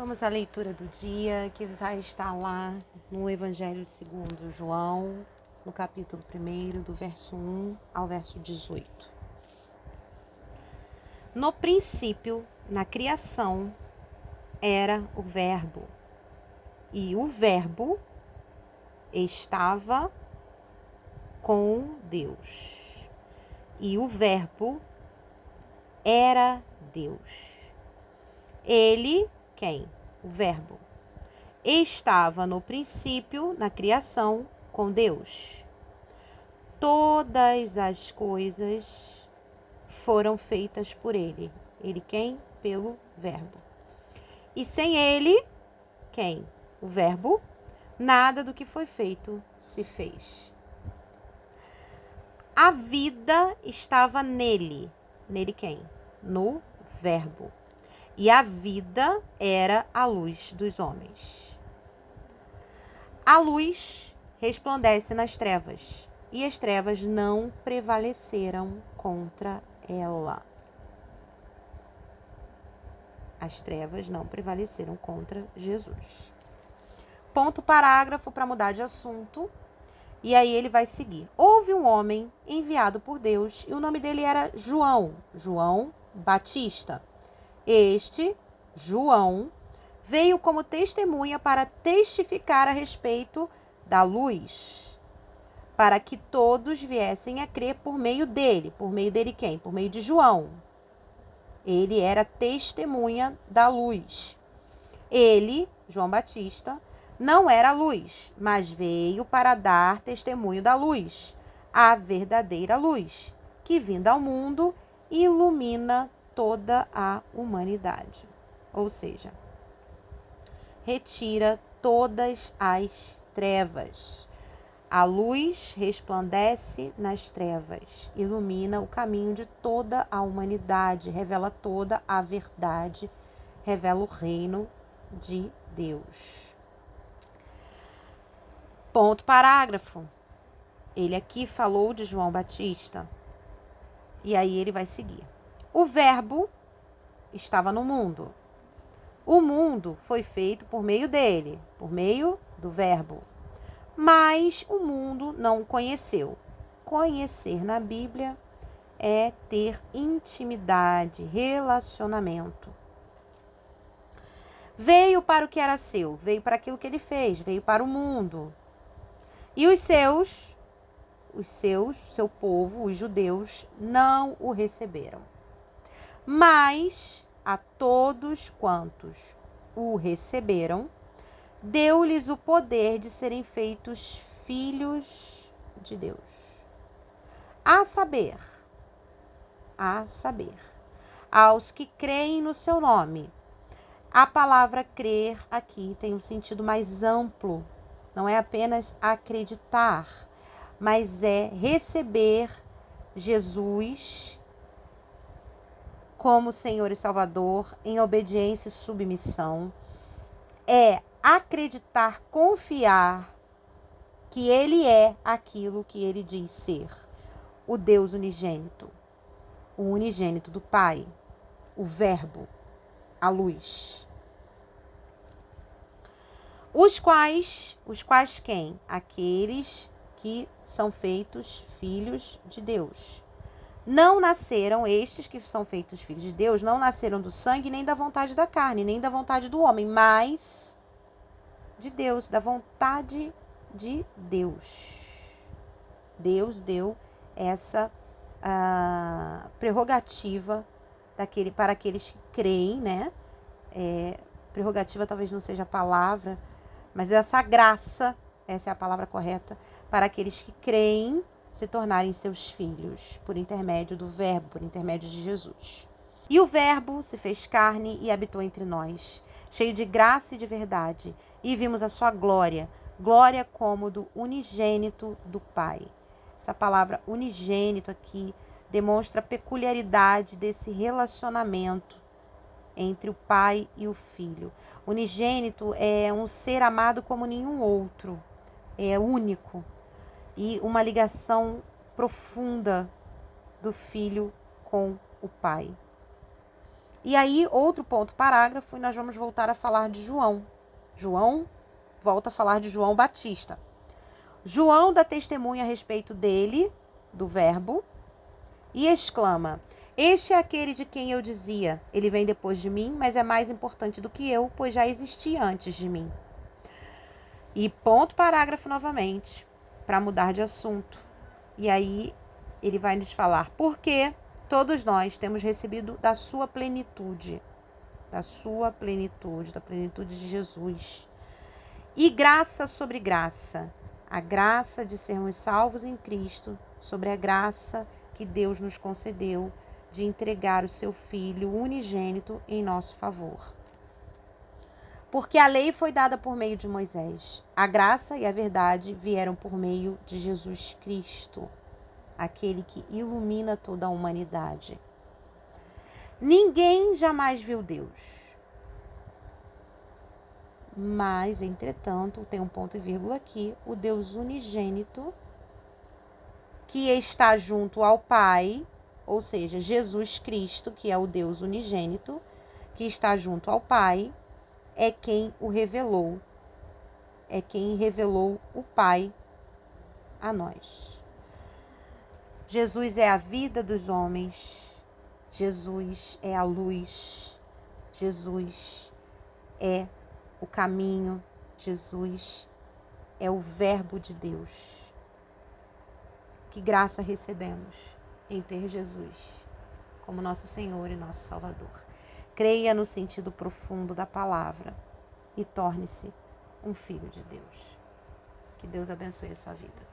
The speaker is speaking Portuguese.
Vamos à leitura do dia, que vai estar lá no Evangelho segundo João, no capítulo 1, do verso 1 ao verso 18. No princípio, na criação, era o Verbo, e o Verbo estava com Deus, e o Verbo era Deus. Ele, quem? O Verbo. Estava no princípio, na criação, com Deus. Todas as coisas foram feitas por ele. Ele quem? Pelo Verbo. E sem ele, quem? O Verbo, nada do que foi feito se fez. A vida estava nele. Nele quem? No Verbo. E a vida era a luz dos homens. A luz resplandece nas trevas, e as trevas não prevaleceram contra ela. As trevas não prevaleceram contra Jesus. Ponto parágrafo para mudar de assunto. E aí ele vai seguir. Houve um homem enviado por Deus, e o nome dele era João Batista. Este, João, veio como testemunha para testificar a respeito da luz, para que todos viessem a crer por meio dele. Por meio dele quem? Por meio de João. Ele era testemunha da luz. Ele, João Batista, não era luz, mas veio para dar testemunho da luz, a verdadeira luz, que vindo ao mundo ilumina toda a humanidade. Ou seja, retira todas as trevas. A luz resplandece nas trevas, ilumina o caminho de toda a humanidade, revela toda a verdade, revela o reino de Deus. Ponto parágrafo. Ele aqui falou de João Batista. E aí ele vai seguir. O Verbo estava no mundo. O mundo foi feito por meio dele, por meio do Verbo. Mas o mundo não o conheceu. Conhecer na Bíblia é ter intimidade, relacionamento. Veio para o que era seu, veio para aquilo que ele fez, veio para o mundo. E seu povo, os judeus, não o receberam. Mas a todos quantos o receberam, deu-lhes o poder de serem feitos filhos de Deus. A saber, aos que creem no seu nome. A palavra crer aqui tem um sentido mais amplo. Não é apenas acreditar, mas é receber Jesus como Senhor e Salvador em obediência e submissão. É acreditar, confiar que ele é aquilo que ele diz ser. O Deus unigênito, o unigênito do Pai, o Verbo, a luz. Os quais quem? Aqueles que são feitos filhos de Deus. Não nasceram, estes que são feitos filhos de Deus, não nasceram do sangue, nem da vontade da carne, nem da vontade do homem, mas de Deus, da vontade de Deus. Deus deu essa prerrogativa para aqueles que creem, né? Prerrogativa talvez não seja a palavra, mas essa graça, essa é a palavra correta, para aqueles que creem se tornarem seus filhos, por intermédio do Verbo, por intermédio de Jesus. E o Verbo se fez carne e habitou entre nós, cheio de graça e de verdade, e vimos a sua glória, glória como do unigênito do Pai. Essa palavra unigênito aqui demonstra a peculiaridade desse relacionamento entre o Pai e o Filho. Unigênito é um ser amado como nenhum outro, é único, e uma ligação profunda do Filho com o Pai. E aí, outro ponto, parágrafo, e nós vamos voltar a falar de João. João volta a falar de João Batista. João dá testemunha a respeito dele, do verbo, e exclama: este é aquele de quem eu dizia, ele vem depois de mim, mas é mais importante do que eu, pois já existia antes de mim. E ponto parágrafo novamente, para mudar de assunto. E aí ele vai nos falar porque todos nós temos recebido da sua plenitude, da plenitude de Jesus. E graça sobre graça, a graça de sermos salvos em Cristo, sobre a graça que Deus nos concedeu de entregar o seu Filho unigênito em nosso favor. Porque a lei foi dada por meio de Moisés. A graça e a verdade vieram por meio de Jesus Cristo, aquele que ilumina toda a humanidade. Ninguém jamais viu Deus. Mas, entretanto, tem um ponto e vírgula aqui, o Deus unigênito, que está junto ao Pai, ou seja, Jesus Cristo, que é o Deus unigênito, que está junto ao Pai, é quem o revelou. É quem revelou o Pai a nós. Jesus é a vida dos homens. Jesus é a luz. Jesus é o caminho. Jesus é o Verbo de Deus. Que graça recebemos em ter Jesus como nosso Senhor e nosso Salvador. Creia no sentido profundo da palavra e torne-se um filho de Deus. Que Deus abençoe a sua vida.